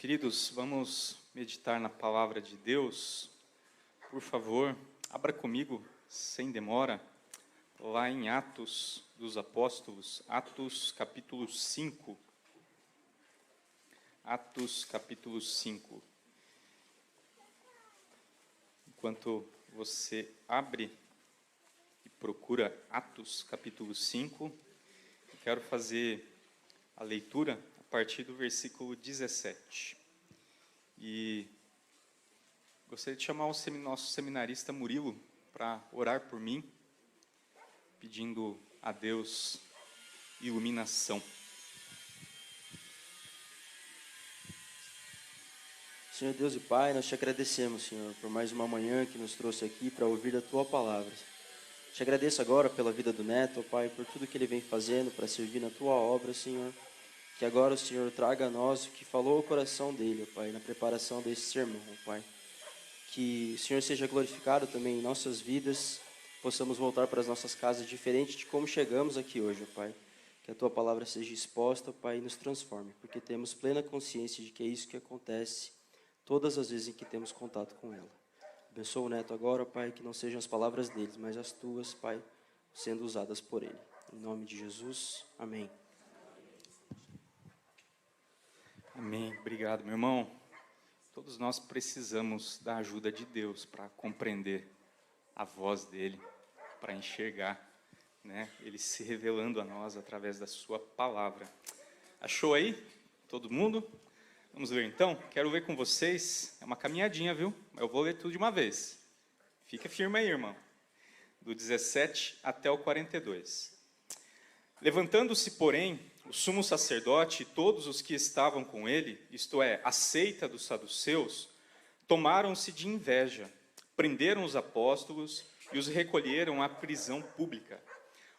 Queridos, vamos meditar na palavra de Deus. Por favor, abra comigo, sem demora, lá em Atos dos Apóstolos, Atos capítulo 5. Atos capítulo 5. Enquanto você abre e procura Atos capítulo 5, eu quero fazer a leitura a partir do versículo 17. E gostaria de chamar o nosso seminarista Murilo para orar por mim, pedindo a Deus iluminação. Senhor Deus e Pai, nós te agradecemos, Senhor, por mais uma manhã que nos trouxe aqui para ouvir a Tua palavra. Te agradeço agora pela vida do Neto, Pai, por tudo que ele vem fazendo para servir na Tua obra, Senhor. Que agora o Senhor traga a nós o que falou ao coração dele, Pai, na preparação desse sermão, Pai. Que o Senhor seja glorificado também em nossas vidas, possamos voltar para as nossas casas diferente de como chegamos aqui hoje, Pai. Que a Tua palavra seja exposta, Pai, e nos transforme, porque temos plena consciência de que é isso que acontece todas as vezes em que temos contato com ela. Abençoa o Neto agora, Pai, que não sejam as palavras deles, mas as Tuas, Pai, sendo usadas por ele. Em nome de Jesus, amém. Amém. Obrigado, meu irmão. Todos nós precisamos da ajuda de Deus para compreender a voz dele, para enxergar, né, ele se revelando a nós através da sua palavra. Achou aí? Todo mundo? Vamos ler então? Quero ver com vocês. É uma caminhadinha, viu? Eu vou ler tudo de uma vez. Fica firme aí, irmão. Do 17 até o 42. Levantando-se, porém, o sumo sacerdote e todos os que estavam com ele, isto é, a seita dos saduceus, tomaram-se de inveja, prenderam os apóstolos e os recolheram à prisão pública.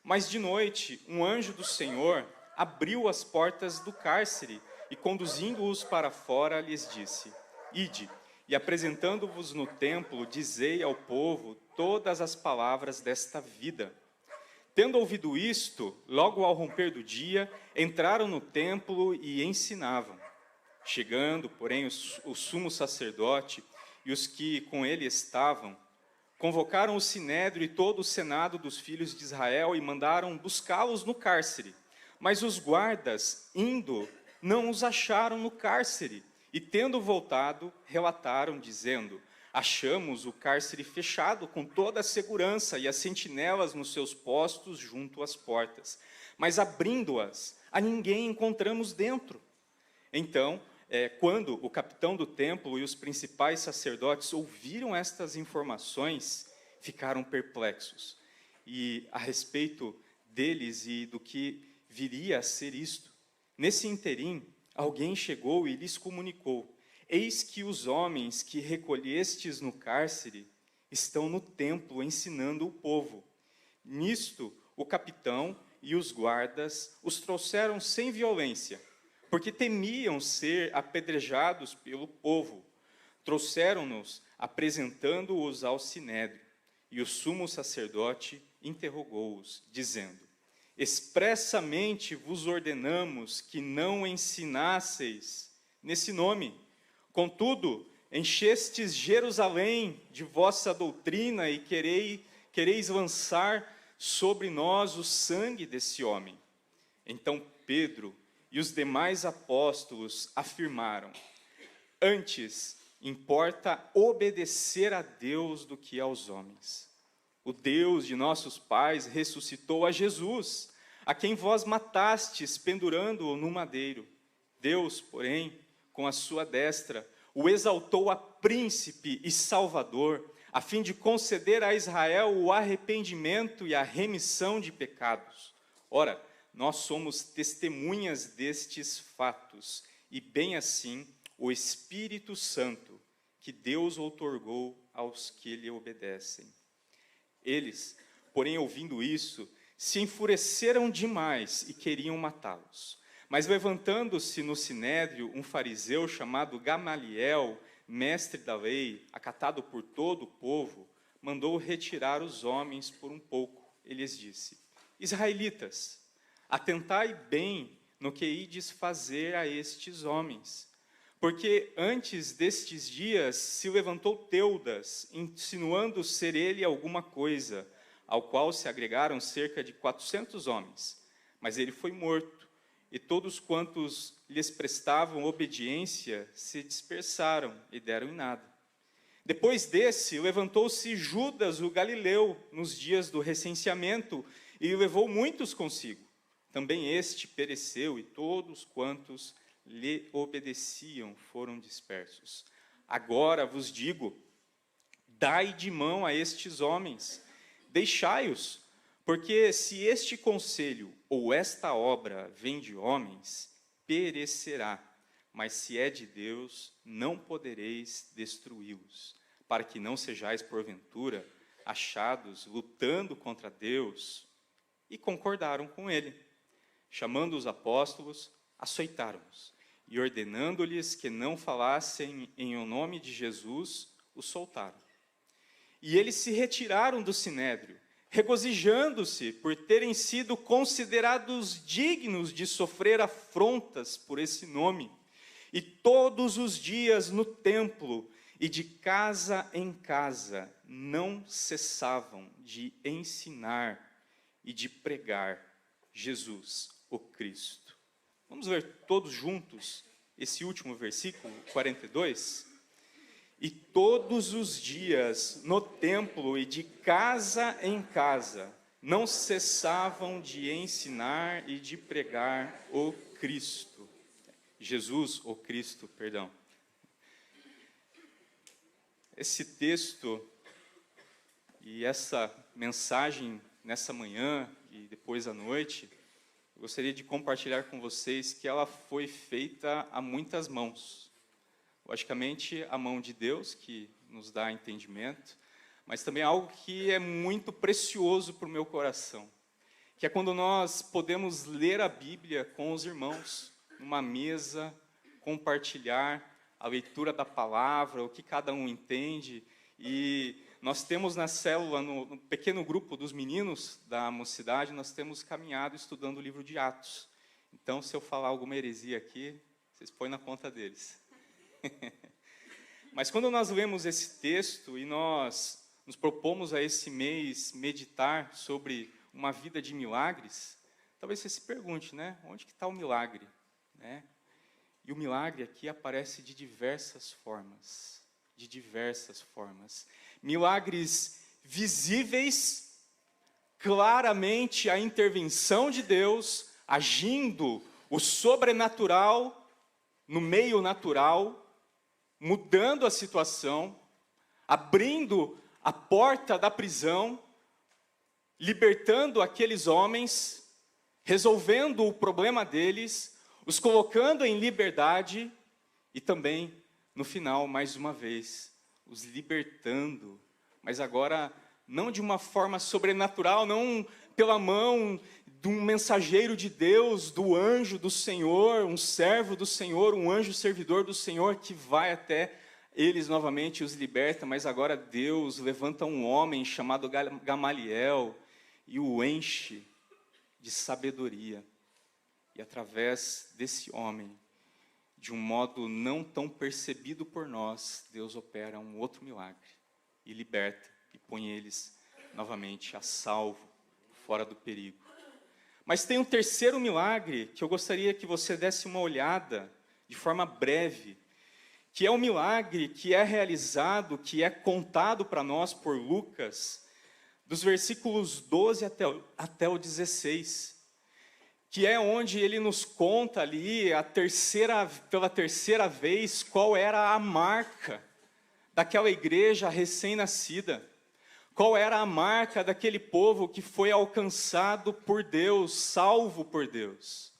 Mas de noite, um anjo do Senhor abriu as portas do cárcere e, conduzindo-os para fora, lhes disse: Ide, e apresentando-vos no templo, dizei ao povo todas as palavras desta vida. Tendo ouvido isto, logo ao romper do dia, entraram no templo e ensinavam. Chegando, porém, o sumo sacerdote e os que com ele estavam, convocaram o sinédrio e todo o senado dos filhos de Israel e mandaram buscá-los no cárcere. Mas os guardas, indo, não os acharam no cárcere, e tendo voltado, relataram, dizendo: Achamos o cárcere fechado com toda a segurança e as sentinelas nos seus postos junto às portas. Mas abrindo-as, a ninguém encontramos dentro. Então, quando o capitão do templo e os principais sacerdotes ouviram estas informações, ficaram perplexos. E a respeito deles e do que viria a ser isto, nesse interim, alguém chegou e lhes comunicou: Eis que os homens que recolhestes no cárcere estão no templo ensinando o povo. Nisto, o capitão e os guardas os trouxeram sem violência, porque temiam ser apedrejados pelo povo. Trouxeram-nos, apresentando-os ao sinédrio, e o sumo sacerdote interrogou-os, dizendo: Expressamente vos ordenamos que não ensinasseis nesse nome. Contudo, enchestes Jerusalém de vossa doutrina e quereis lançar sobre nós o sangue desse homem. Então Pedro e os demais apóstolos afirmaram: Antes importa obedecer a Deus do que aos homens. O Deus de nossos pais ressuscitou a Jesus, a quem vós matastes pendurando-o no madeiro. Deus, porém, com a sua destra, o exaltou a príncipe e salvador, a fim de conceder a Israel o arrependimento e a remissão de pecados. Ora, nós somos testemunhas destes fatos, e bem assim o Espírito Santo, que Deus outorgou aos que lhe obedecem. Eles, porém, ouvindo isso, se enfureceram demais e queriam matá-los. Mas levantando-se no sinédrio um fariseu chamado Gamaliel, mestre da lei, acatado por todo o povo, mandou retirar os homens por um pouco. Ele lhes disse: Israelitas, atentai bem no que ides fazer a estes homens. Porque antes destes dias se levantou Teudas, insinuando ser ele alguma coisa, ao qual se agregaram cerca de 400 homens. Mas ele foi morto, e todos quantos lhes prestavam obediência se dispersaram e deram em nada. Depois desse, levantou-se Judas o Galileu, nos dias do recenseamento, e levou muitos consigo. Também este pereceu, e todos quantos lhe obedeciam foram dispersos. Agora vos digo, dai de mão a estes homens, deixai-os, porque se este conselho ou esta obra vem de homens, perecerá, mas se é de Deus, não podereis destruí-los, para que não sejais, porventura, achados lutando contra Deus. E concordaram com ele. Chamando os apóstolos, açoitaram-os, e ordenando-lhes que não falassem em o nome de Jesus, os soltaram. E eles se retiraram do sinédrio, regozijando-se por terem sido considerados dignos de sofrer afrontas por esse nome. E todos os dias no templo e de casa em casa não cessavam de ensinar e de pregar Jesus, o Cristo. Vamos ver todos juntos esse último versículo, 42? E todos os dias no templo e de casa em casa não cessavam de ensinar e de pregar o Cristo. Jesus, o Cristo, perdão. Esse texto e essa mensagem nessa manhã e depois à noite, eu gostaria de compartilhar com vocês que ela foi feita a muitas mãos. Logicamente, a mão de Deus, que nos dá entendimento, mas também algo que é muito precioso para o meu coração, que é quando nós podemos ler a Bíblia com os irmãos, numa mesa, compartilhar a leitura da palavra, o que cada um entende. E nós temos na célula, no pequeno grupo dos meninos da mocidade, nós temos caminhado estudando o livro de Atos. Então, se eu falar alguma heresia aqui, vocês põem na conta deles. Mas quando nós lemos esse texto e nós nos propomos a esse mês meditar sobre uma vida de milagres, talvez você se pergunte, né? Onde que está o milagre? Né? E o milagre aqui aparece de diversas formas. De diversas formas. Milagres visíveis, claramente a intervenção de Deus, agindo o sobrenatural no meio natural, mudando a situação, abrindo a porta da prisão, libertando aqueles homens, resolvendo o problema deles, os colocando em liberdade e também, no final, mais uma vez, os libertando, mas agora não de uma forma sobrenatural, não pela mão de um mensageiro de Deus, do anjo do Senhor, um servo do Senhor, um anjo servidor do Senhor que vai até eles novamente e os liberta, mas agora Deus levanta um homem chamado Gamaliel e o enche de sabedoria. E através desse homem, de um modo não tão percebido por nós, Deus opera um outro milagre e liberta e põe eles novamente a salvo, fora do perigo. Mas tem um terceiro milagre que eu gostaria que você desse uma olhada de forma breve, que é um milagre que é realizado, que é contado para nós por Lucas, dos versículos 12 até o 16, que é onde ele nos conta ali pela terceira vez qual era a marca daquela igreja recém-nascida, qual era a marca daquele povo que foi alcançado por Deus, salvo por Deus.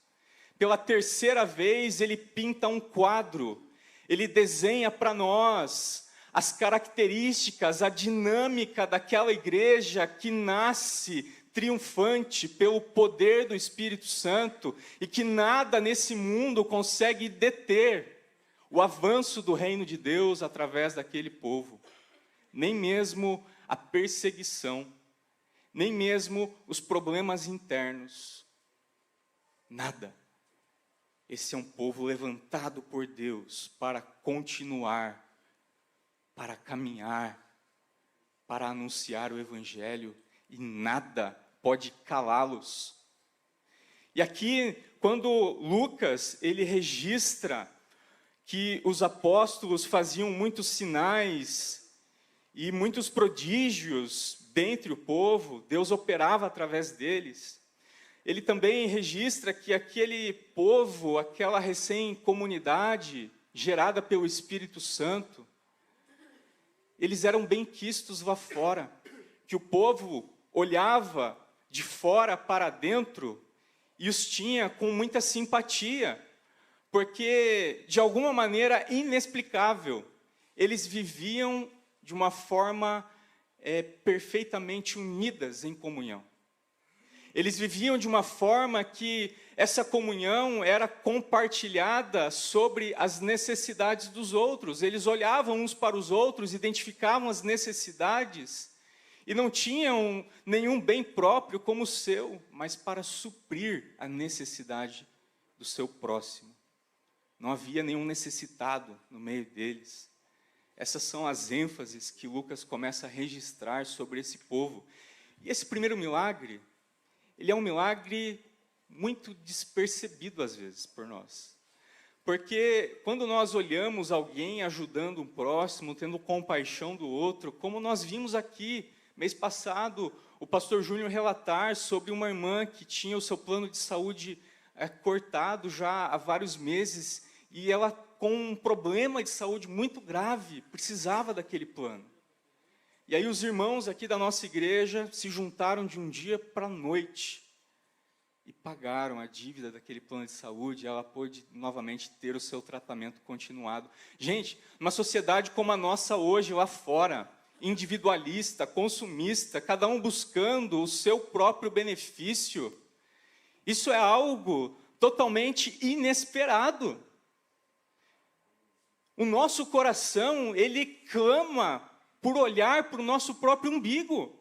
Pela terceira vez ele pinta um quadro, ele desenha para nós as características, a dinâmica daquela igreja que nasce triunfante pelo poder do Espírito Santo e que nada nesse mundo consegue deter o avanço do reino de Deus através daquele povo. Nem mesmo a perseguição, nem mesmo os problemas internos. Nada. Esse é um povo levantado por Deus para continuar, para caminhar, para anunciar o Evangelho, e nada pode calá-los. E aqui, quando Lucas, ele registra que os apóstolos faziam muitos sinais e muitos prodígios dentre o povo, Deus operava através deles. Ele também registra que aquele povo, aquela recém-comunidade gerada pelo Espírito Santo, eles eram bem-quistos lá fora, que o povo olhava de fora para dentro e os tinha com muita simpatia, porque, de alguma maneira inexplicável, eles viviam de uma forma perfeitamente unidas em comunhão. Eles viviam de uma forma que essa comunhão era compartilhada sobre as necessidades dos outros. Eles olhavam uns para os outros, identificavam as necessidades e não tinham nenhum bem próprio como o seu, mas para suprir a necessidade do seu próximo. Não havia nenhum necessitado no meio deles. Essas são as ênfases que Lucas começa a registrar sobre esse povo. E esse primeiro milagre, ele é um milagre muito despercebido às vezes por nós. Porque quando nós olhamos alguém ajudando um próximo, tendo compaixão do outro, como nós vimos aqui, mês passado, o pastor Júnior relatar sobre uma irmã que tinha o seu plano de saúde cortado já há vários meses, e ela, com um problema de saúde muito grave, precisava daquele plano. E aí os irmãos aqui da nossa igreja se juntaram de um dia para a noite e pagaram a dívida daquele plano de saúde, e ela pôde novamente ter o seu tratamento continuado. Gente, uma sociedade como a nossa hoje lá fora, individualista, consumista, cada um buscando o seu próprio benefício, isso é algo totalmente inesperado. O nosso coração, ele clama por olhar para o nosso próprio umbigo,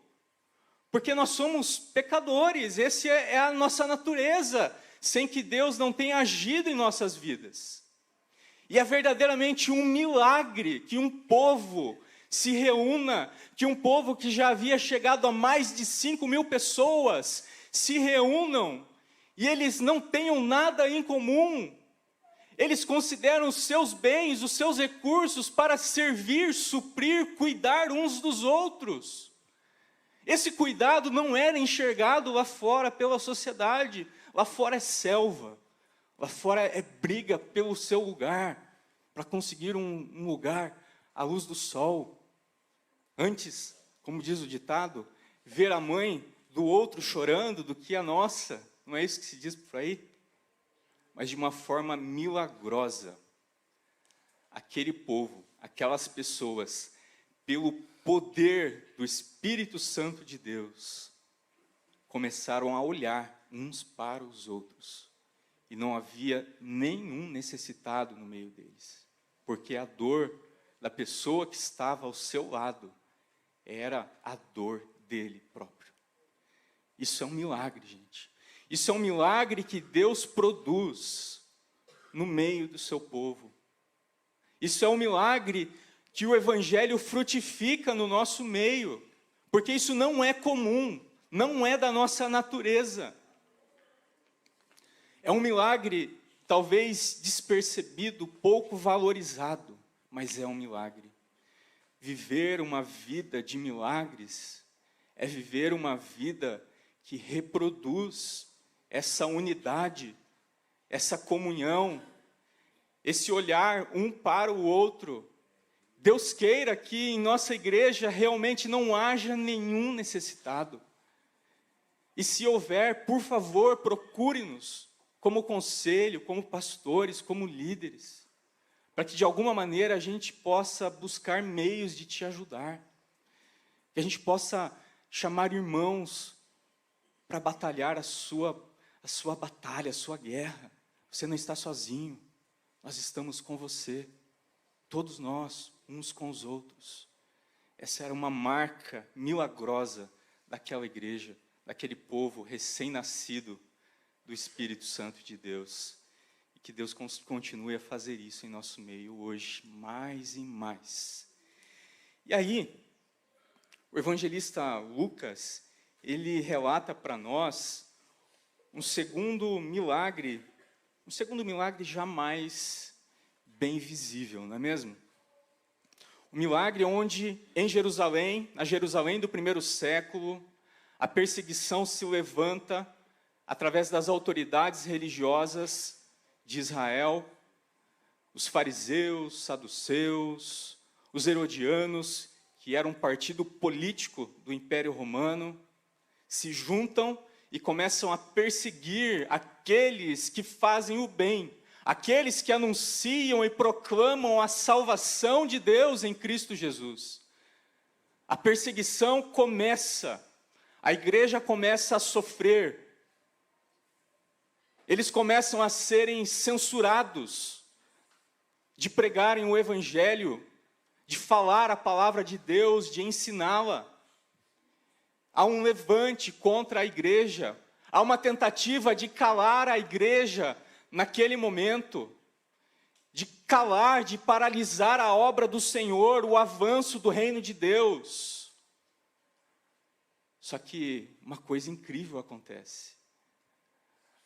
porque nós somos pecadores, essa é a nossa natureza, sem que Deus não tenha agido em nossas vidas. E é verdadeiramente um milagre que um povo se reúna, que um povo que já havia chegado a mais de 5.000 pessoas, se reúnam, e eles não tenham nada em comum. Eles consideram os seus bens, os seus recursos para servir, suprir, cuidar uns dos outros. Esse cuidado não era enxergado lá fora pela sociedade. Lá fora é selva. Lá fora é briga pelo seu lugar, para conseguir um lugar à luz do sol. Antes, como diz o ditado, ver a mãe do outro chorando do que a nossa. Não é isso que se diz por aí? Mas de uma forma milagrosa, aquele povo, aquelas pessoas, pelo poder do Espírito Santo de Deus, começaram a olhar uns para os outros. E não havia nenhum necessitado no meio deles, porque a dor da pessoa que estava ao seu lado era a dor dele próprio. Isso é um milagre, gente. Isso é um milagre que Deus produz no meio do seu povo. Isso é um milagre que o Evangelho frutifica no nosso meio, porque isso não é comum, não é da nossa natureza. É um milagre talvez despercebido, pouco valorizado, mas é um milagre. Viver uma vida de milagres é viver uma vida que reproduz essa unidade, essa comunhão, esse olhar um para o outro. Deus queira que em nossa igreja realmente não haja nenhum necessitado. E se houver, por favor, procure-nos como conselho, como pastores, como líderes, para que de alguma maneira a gente possa buscar meios de te ajudar, que a gente possa chamar irmãos para batalhar a sua batalha, a sua guerra. Você não está sozinho, nós estamos com você, todos nós, uns com os outros. Essa era uma marca milagrosa daquela igreja, daquele povo recém-nascido do Espírito Santo de Deus. E que Deus continue a fazer isso em nosso meio hoje, mais e mais. E aí, o evangelista Lucas, ele relata para nós um segundo milagre jamais bem visível, não é mesmo? Um milagre onde, em Jerusalém, na Jerusalém do primeiro século, a perseguição se levanta através das autoridades religiosas de Israel, os fariseus, saduceus, os herodianos, que eram um partido político do Império Romano, se juntam e começam a perseguir aqueles que fazem o bem, aqueles que anunciam e proclamam a salvação de Deus em Cristo Jesus. A perseguição começa, a igreja começa a sofrer, eles começam a serem censurados de pregarem o evangelho, de falar a palavra de Deus, de ensiná-la. Há um levante contra a igreja, há uma tentativa de calar a igreja naquele momento, de calar, de paralisar a obra do Senhor, o avanço do reino de Deus. Só que uma coisa incrível acontece.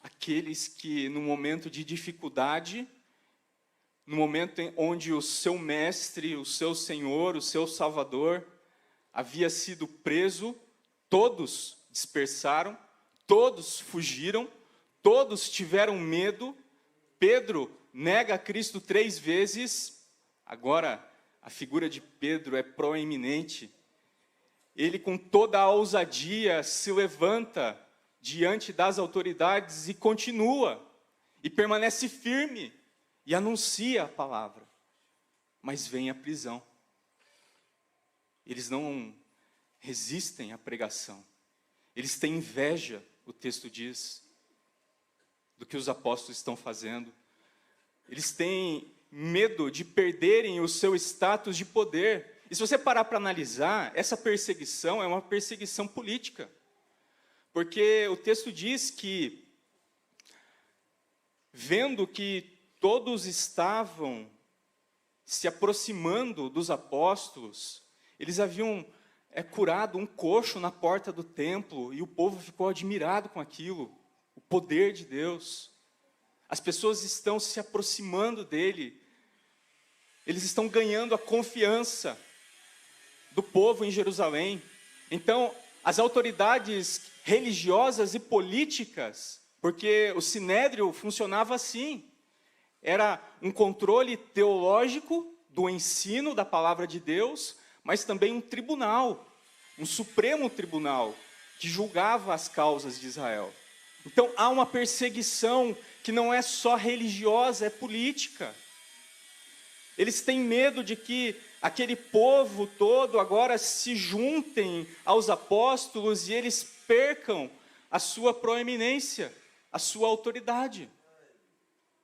Aqueles que no momento de dificuldade, no momento onde o seu mestre, o seu Senhor, o seu Salvador havia sido preso, todos dispersaram, todos fugiram, todos tiveram medo. Pedro nega a Cristo 3 vezes. Agora, a figura de Pedro é proeminente. Ele, com toda a ousadia, se levanta diante das autoridades e continua, e permanece firme, e anuncia a palavra. Mas vem a prisão. Eles não resistem à pregação. Eles têm inveja, o texto diz, do que os apóstolos estão fazendo. Eles têm medo de perderem o seu status de poder. E se você parar para analisar, essa perseguição é uma perseguição política. Porque o texto diz que, vendo que todos estavam se aproximando dos apóstolos, eles haviam curado um coxo na porta do templo, e o povo ficou admirado com aquilo, o poder de Deus. As pessoas estão se aproximando dele, eles estão ganhando a confiança do povo em Jerusalém. Então, as autoridades religiosas e políticas, porque o sinédrio funcionava assim, era um controle teológico do ensino da palavra de Deus, mas também um tribunal, um supremo tribunal, que julgava as causas de Israel. Então há uma perseguição que não é só religiosa, é política. Eles têm medo de que aquele povo todo agora se juntem aos apóstolos e eles percam a sua proeminência, a sua autoridade.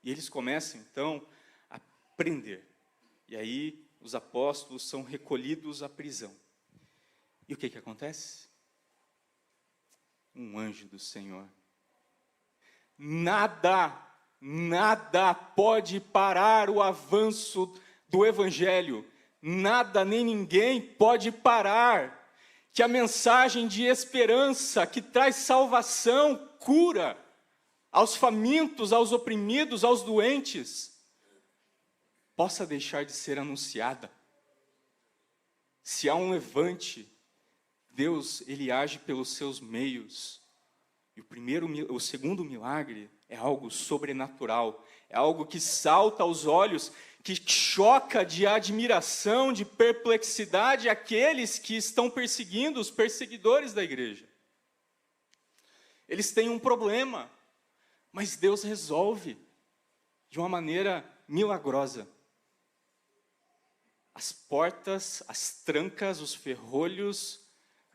E eles começam, então, a prender. E aí, os apóstolos são recolhidos à prisão. E o que acontece? Um anjo do Senhor. Nada pode parar o avanço do Evangelho. Nada nem ninguém pode parar que a mensagem de esperança, que traz salvação, cura, aos famintos, aos oprimidos, aos doentes, possa deixar de ser anunciada. Se há um levante, Deus, ele age pelos seus meios. E o segundo milagre é algo sobrenatural, é algo que salta aos olhos, que choca de admiração, de perplexidade aqueles que estão perseguindo, os perseguidores da igreja. Eles têm um problema, mas Deus resolve de uma maneira milagrosa. As portas, as trancas, os ferrolhos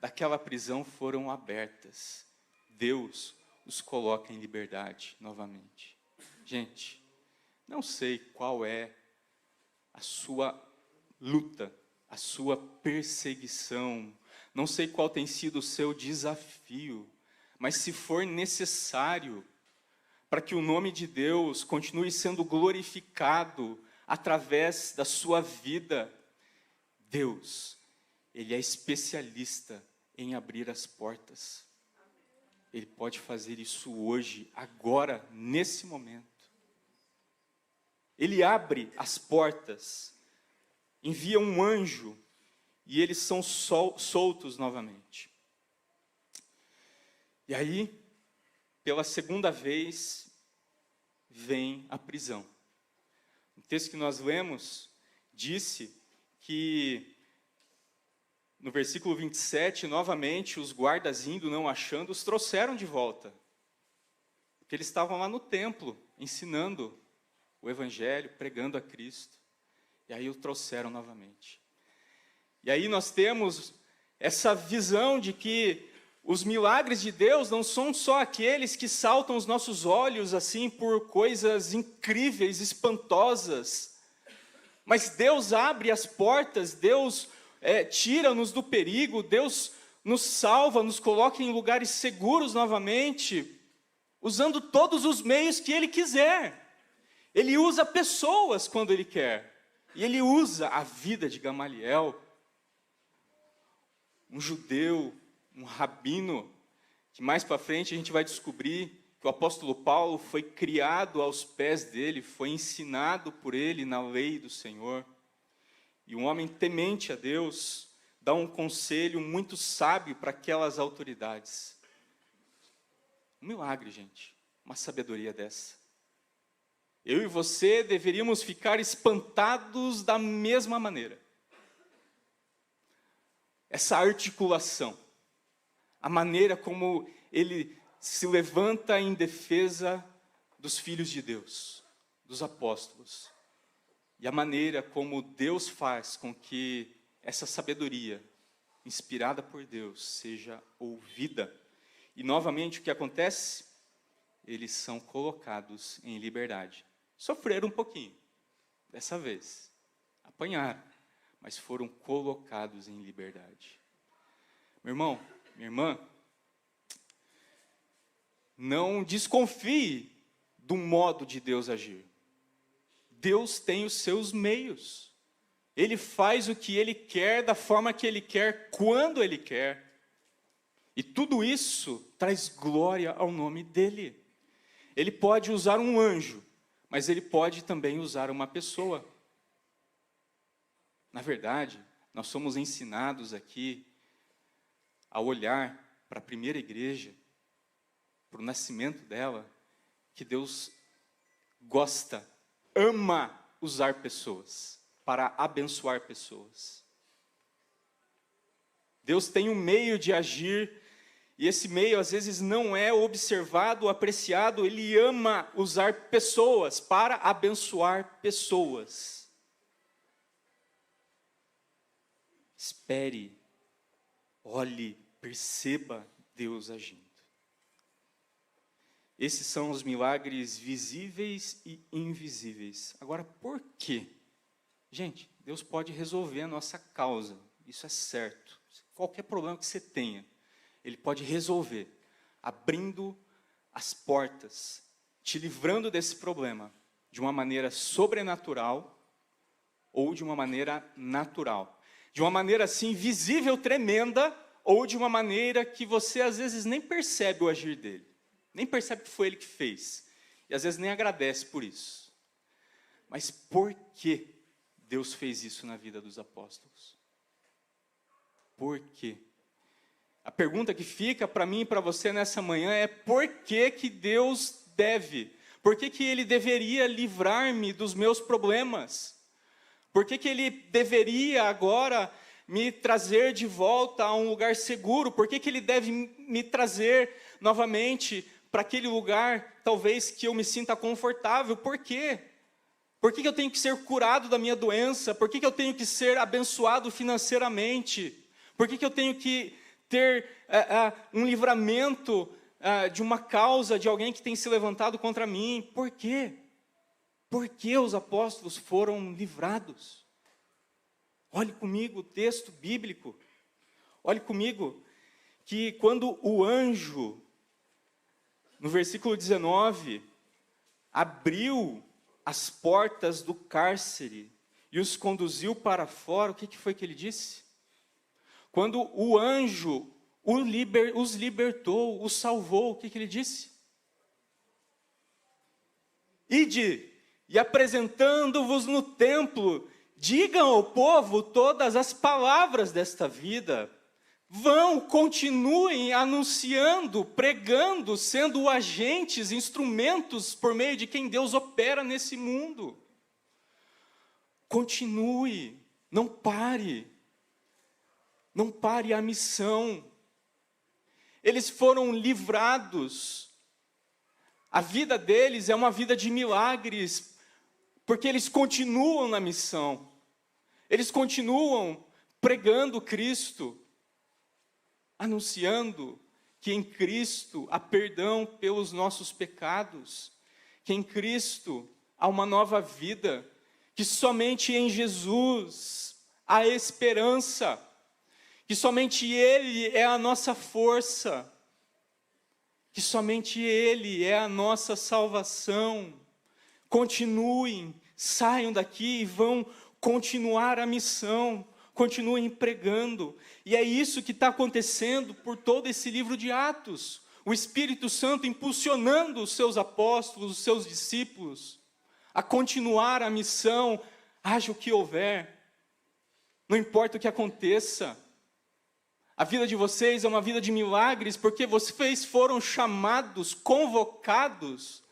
daquela prisão foram abertas. Deus os coloca em liberdade novamente. Gente, não sei qual é a sua luta, a sua perseguição, não sei qual tem sido o seu desafio, mas se for necessário para que o nome de Deus continue sendo glorificado através da sua vida. Deus, Ele é especialista em abrir as portas. Ele pode fazer isso hoje, agora, nesse momento. Ele abre as portas, envia um anjo, e eles são soltos novamente. E aí, pela segunda vez, vem a prisão. O texto que nós lemos disse que, no versículo 27, novamente, os guardas indo, não achando, os trouxeram de volta. Porque eles estavam lá no templo, ensinando o Evangelho, pregando a Cristo. E aí o trouxeram novamente. E aí nós temos essa visão de que os milagres de Deus não são só aqueles que saltam os nossos olhos assim por coisas incríveis, espantosas. Mas Deus abre as portas, Deus tira-nos do perigo, Deus nos salva, nos coloca em lugares seguros novamente, usando todos os meios que Ele quiser. Ele usa pessoas quando Ele quer. E Ele usa a vida de Gamaliel, um judeu, um rabino, que mais para frente a gente vai descobrir que o apóstolo Paulo foi criado aos pés dele, foi ensinado por ele na lei do Senhor. E um homem temente a Deus dá um conselho muito sábio para aquelas autoridades. Um milagre, gente, uma sabedoria dessa. Eu e você deveríamos ficar espantados da mesma maneira. Essa articulação, a maneira como ele se levanta em defesa dos filhos de Deus, dos apóstolos. E a maneira como Deus faz com que essa sabedoria, inspirada por Deus, seja ouvida. E novamente o que acontece? Eles são colocados em liberdade. Sofreram um pouquinho, dessa vez. Apanharam, mas foram colocados em liberdade. Meu irmão, minha irmã, não desconfie do modo de Deus agir. Deus tem os seus meios. Ele faz o que Ele quer, da forma que Ele quer, quando Ele quer. E tudo isso traz glória ao nome dEle. Ele pode usar um anjo, mas Ele pode também usar uma pessoa. Na verdade, nós somos ensinados aqui a olhar para a primeira igreja, para o nascimento dela, que Deus gosta, ama usar pessoas, para abençoar pessoas. Deus tem um meio de agir, e esse meio às vezes não é observado, apreciado. Ele ama usar pessoas para abençoar pessoas. Espere, olhe, perceba Deus agindo. Esses são os milagres visíveis e invisíveis. Agora, por quê? Gente, Deus pode resolver a nossa causa, isso é certo. Qualquer problema que você tenha, Ele pode resolver, abrindo as portas, te livrando desse problema, de uma maneira sobrenatural ou de uma maneira natural. De uma maneira assim, visível, tremenda, ou de uma maneira que você às vezes nem percebe o agir dele. Nem percebe que foi ele que fez. E às vezes nem agradece por isso. Mas por que Deus fez isso na vida dos apóstolos? Por quê? A pergunta que fica para mim e para você nessa manhã é: por que que Deus deve? Por que que Ele deveria livrar-me dos meus problemas? Por que que Ele deveria agora me trazer de volta a um lugar seguro? Por que que Ele deve me trazer novamente para aquele lugar, talvez, que eu me sinta confortável? Por quê? Por que que eu tenho que ser curado da minha doença? Por que que eu tenho que ser abençoado financeiramente? Por que que eu tenho que ter um livramento de uma causa, de alguém que tem se levantado contra mim? Por quê? Por que os apóstolos foram livrados? Olhe comigo o texto bíblico. Olhe comigo que quando o anjo, no versículo 19, abriu as portas do cárcere e os conduziu para fora, o que foi que ele disse? Quando o anjo os libertou, os salvou, o que ele disse? Ide, e apresentando-vos no templo, digam ao povo todas as palavras desta vida. Continuem anunciando, pregando, sendo agentes, instrumentos por meio de quem Deus opera nesse mundo. Continue, não pare a missão. Eles foram livrados. A vida deles é uma vida de milagres, porque eles continuam na missão. Eles continuam pregando Cristo, anunciando que em Cristo há perdão pelos nossos pecados, que em Cristo há uma nova vida, que somente em Jesus há esperança, que somente Ele é a nossa força, que somente Ele é a nossa salvação. Continuem, saiam daqui e vão continuar a missão, continuem pregando. E é isso que está acontecendo por todo esse livro de Atos. O Espírito Santo impulsionando os seus apóstolos, os seus discípulos, a continuar a missão, haja o que houver, não importa o que aconteça. A vida de vocês é uma vida de milagres, porque vocês foram chamados, convocados,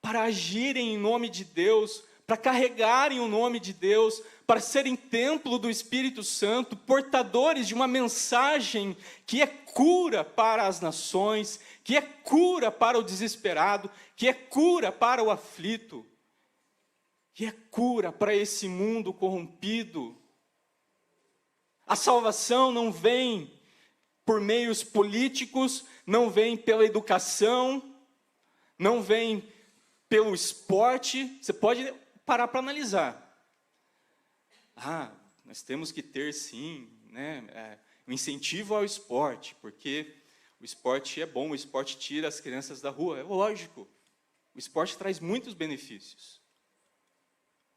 para agirem em nome de Deus, para carregarem o nome de Deus, para serem templo do Espírito Santo, portadores de uma mensagem que é cura para as nações, que é cura para o desesperado, que é cura para o aflito, que é cura para esse mundo corrompido. A salvação não vem por meios políticos, não vem pela educação, não vem pelo esporte. Você pode parar para analisar. Nós temos que ter, sim, um incentivo ao esporte, porque o esporte é bom, o esporte tira as crianças da rua. É lógico, o esporte traz muitos benefícios.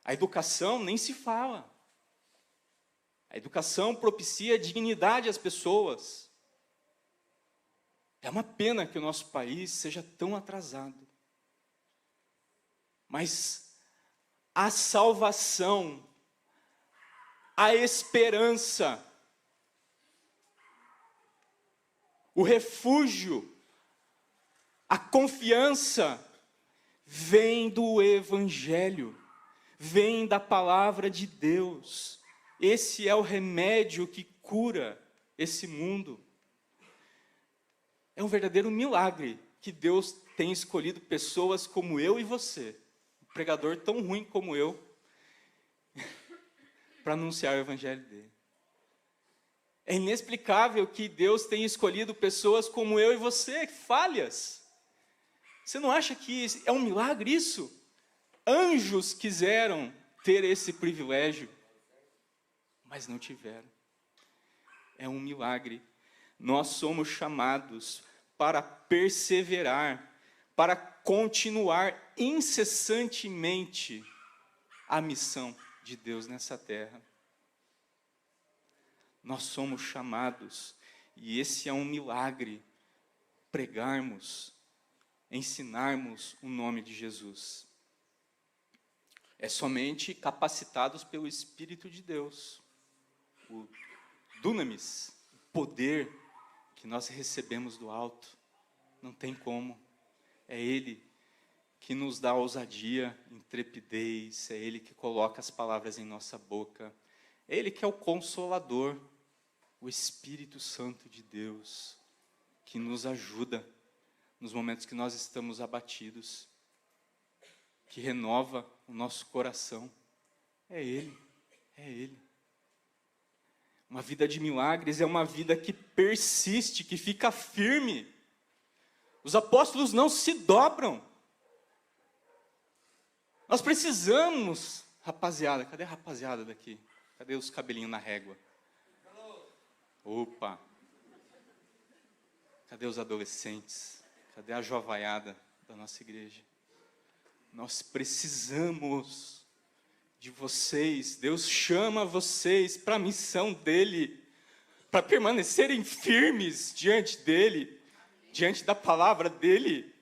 A educação nem se fala. A educação propicia dignidade às pessoas. É uma pena que o nosso país seja tão atrasado. Mas a salvação, a esperança, o refúgio, a confiança, vem do Evangelho, vem da palavra de Deus. Esse é o remédio que cura esse mundo. É um verdadeiro milagre que Deus tem escolhido pessoas como eu e você, um pregador tão ruim como eu, para anunciar o evangelho dele. É inexplicável que Deus tenha escolhido pessoas como eu e você, falhas. Você não acha que é um milagre isso? Anjos quiseram ter esse privilégio, mas não tiveram. É um milagre. Nós somos chamados para perseverar, para continuar incessantemente a missão de Deus nessa terra. Nós somos chamados, e esse é um milagre, pregarmos, ensinarmos o nome de Jesus. É somente capacitados pelo Espírito de Deus. O dunamis, o poder que nós recebemos do alto, não tem como. É Ele que nos dá ousadia, intrepidez, é Ele que coloca as palavras em nossa boca, é Ele que é o Consolador, o Espírito Santo de Deus, que nos ajuda nos momentos que nós estamos abatidos, que renova o nosso coração. É Ele, é Ele. Uma vida de milagres é uma vida que persiste, que fica firme. Os apóstolos não se dobram. Nós precisamos, rapaziada, cadê a rapaziada daqui? Cadê os cabelinhos na régua? Opa! Cadê os adolescentes? Cadê a jovaiada? da nossa igreja. Nós precisamos de vocês. Deus chama vocês para a missão dEle, para permanecerem firmes diante dEle, diante da palavra dEle,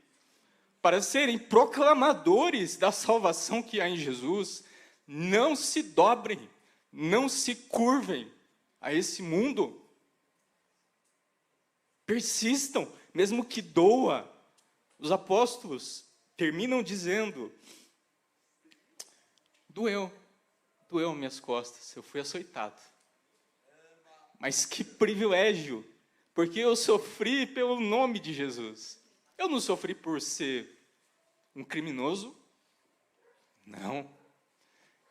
para serem proclamadores da salvação que há em Jesus. Não se dobrem, não se curvem a esse mundo. Persistam, mesmo que doa. Os apóstolos terminam dizendo: doeu minhas costas, eu fui açoitado. Mas que privilégio, porque eu sofri pelo nome de Jesus. Eu não sofri por ser um criminoso, não.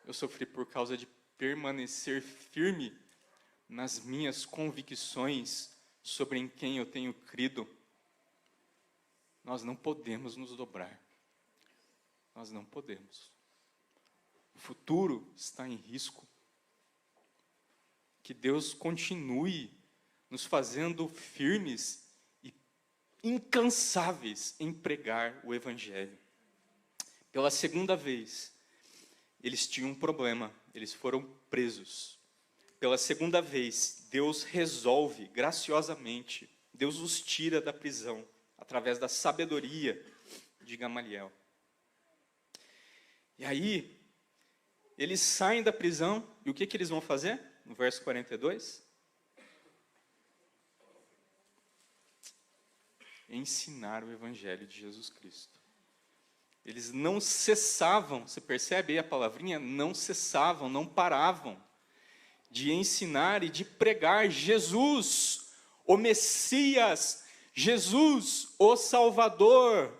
Eu sofri por causa de permanecer firme nas minhas convicções sobre em quem eu tenho crido. Nós não podemos nos dobrar. Nós não podemos. O futuro está em risco. Que Deus continue nos fazendo firmes e incansáveis em pregar o Evangelho. Pela segunda vez, eles tinham um problema, eles foram presos. Pela segunda vez, Deus resolve graciosamente, Deus os tira da prisão, através da sabedoria de Gamaliel. E aí, eles saem da prisão, e o que eles vão fazer? No verso 42. Ensinar o Evangelho de Jesus Cristo. Eles não cessavam, você percebe aí a palavrinha? Não cessavam, não paravam de ensinar e de pregar Jesus, o Messias, Jesus, o Salvador,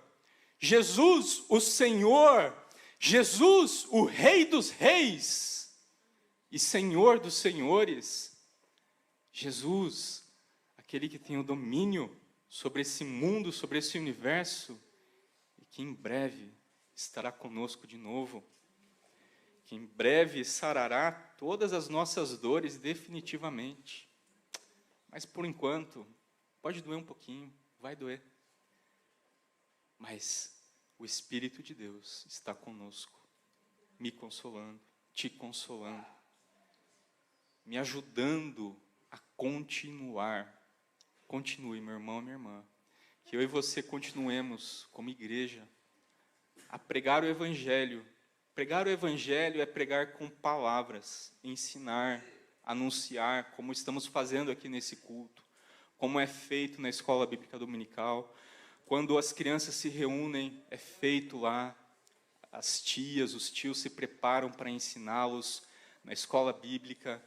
Jesus, o Senhor, Jesus, o Rei dos Reis e Senhor dos Senhores. Jesus, aquele que tem o domínio sobre esse mundo, sobre esse universo, e que em breve estará conosco de novo, que em breve sarará todas as nossas dores definitivamente. Mas por enquanto, pode doer um pouquinho, vai doer. Mas o Espírito de Deus está conosco, me consolando, te consolando, me ajudando a continuar. Continue, meu irmão, minha irmã. Que eu e você continuemos, como igreja, a pregar o Evangelho. Pregar o Evangelho é pregar com palavras, ensinar, anunciar, como estamos fazendo aqui nesse culto, como é feito na escola bíblica dominical. Quando as crianças se reúnem, é feito lá, as tias, os tios se preparam para ensiná-los na escola bíblica.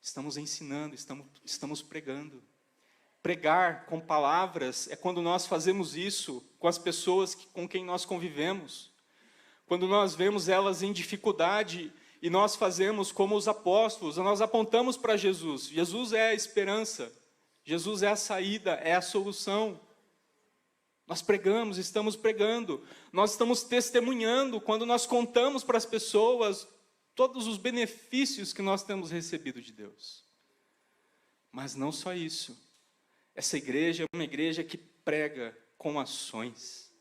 Estamos ensinando, estamos pregando. Pregar com palavras é quando nós fazemos isso com as pessoas com quem nós convivemos. Quando nós vemos elas em dificuldade e nós fazemos como os apóstolos, nós apontamos para Jesus. Jesus é a esperança, Jesus é a saída, é a solução. Nós pregamos, estamos pregando, nós estamos testemunhando quando nós contamos para as pessoas todos os benefícios que nós temos recebido de Deus. Mas não só isso. Essa igreja é uma igreja que prega com ações.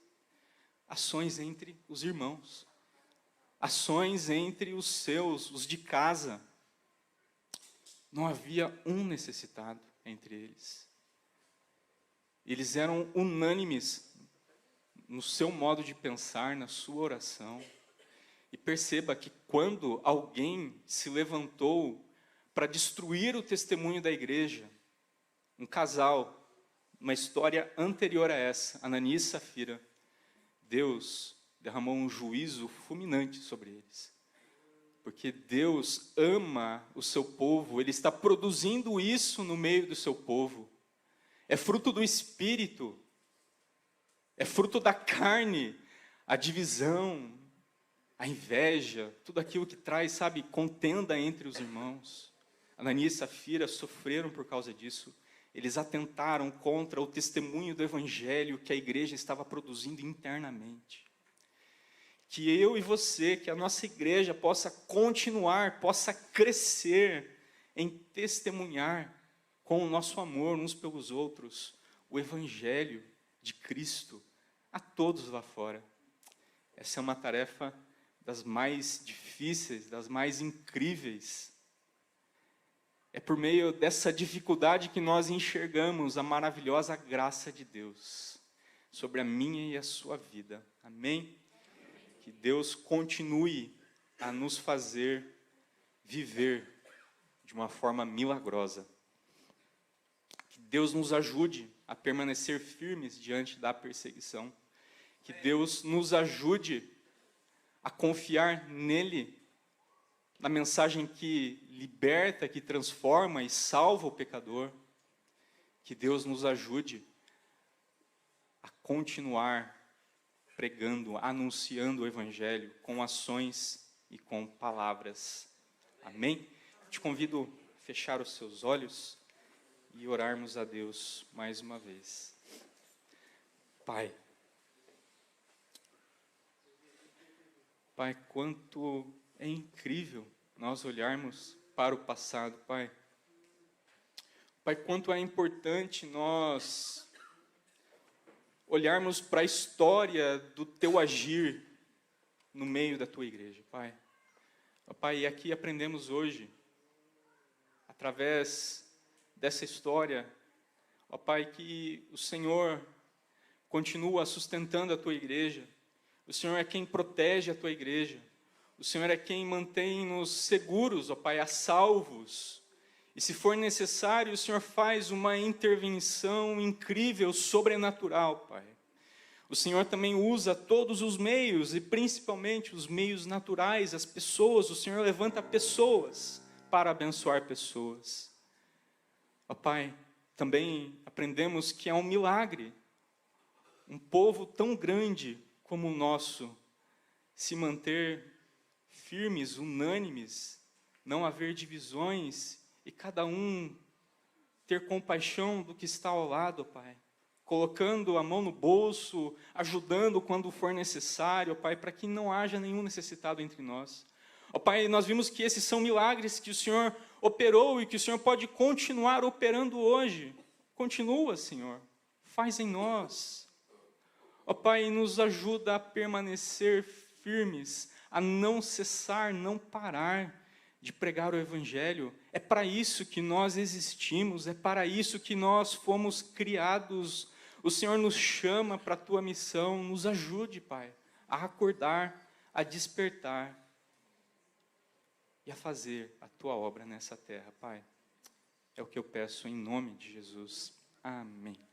Ações entre os irmãos. Ações entre os seus, os de casa. Não havia um necessitado entre eles. Eles eram unânimes no seu modo de pensar, na sua oração. E perceba que quando alguém se levantou para destruir o testemunho da igreja, um casal, uma história anterior a essa, Ananias e Safira, Deus derramou um juízo fulminante sobre eles. Porque Deus ama o seu povo, Ele está produzindo isso no meio do seu povo. É fruto do Espírito, é fruto da carne, a divisão, a inveja, tudo aquilo que traz, sabe, contenda entre os irmãos. Ananias e Safira sofreram por causa disso. Eles atentaram contra o testemunho do Evangelho que a igreja estava produzindo internamente. Que eu e você, que a nossa igreja possa continuar, possa crescer em testemunhar com o nosso amor uns pelos outros, o Evangelho de Cristo, a todos lá fora. Essa é uma tarefa das mais difíceis, das mais incríveis. É por meio dessa dificuldade que nós enxergamos a maravilhosa graça de Deus sobre a minha e a sua vida. Amém? Que Deus continue a nos fazer viver de uma forma milagrosa. Que Deus nos ajude a permanecer firmes diante da perseguição. Que Deus nos ajude a confiar nele, na mensagem que liberta, que transforma e salva o pecador. Que Deus nos ajude a continuar pregando, anunciando o Evangelho com ações e com palavras. Amém? Te convido a fechar os seus olhos e orarmos a Deus mais uma vez. Pai, quanto é incrível nós olharmos para o passado, Pai. Pai, quanto é importante nós olharmos para a história do Teu agir no meio da Tua igreja, Pai. Pai, e aqui aprendemos hoje, através dessa história, ó Pai, que o Senhor continua sustentando a Tua igreja. O Senhor é quem protege a Tua igreja. O Senhor é quem mantém-nos seguros, ó Pai, a salvos. E se for necessário, o Senhor faz uma intervenção incrível, sobrenatural, Pai. O Senhor também usa todos os meios, e principalmente os meios naturais, as pessoas. O Senhor levanta pessoas para abençoar pessoas. Ó Pai, também aprendemos que é um milagre um povo tão grande como o nosso se manter firmes, unânimes, não haver divisões e cada um ter compaixão do que está ao lado, Pai. Colocando a mão no bolso, ajudando quando for necessário, Pai, para que não haja nenhum necessitado entre nós. Ó Pai, nós vimos que esses são milagres que o Senhor operou e que o Senhor pode continuar operando hoje. Continua, Senhor, faz em nós. Ó Pai, nos ajuda a permanecer firmes, a não cessar, não parar de pregar o Evangelho. É para isso que nós existimos, é para isso que nós fomos criados. O Senhor nos chama para a Tua missão, nos ajude, Pai, a acordar, a despertar e a fazer a Tua obra nessa terra, Pai. É o que eu peço em nome de Jesus. Amém.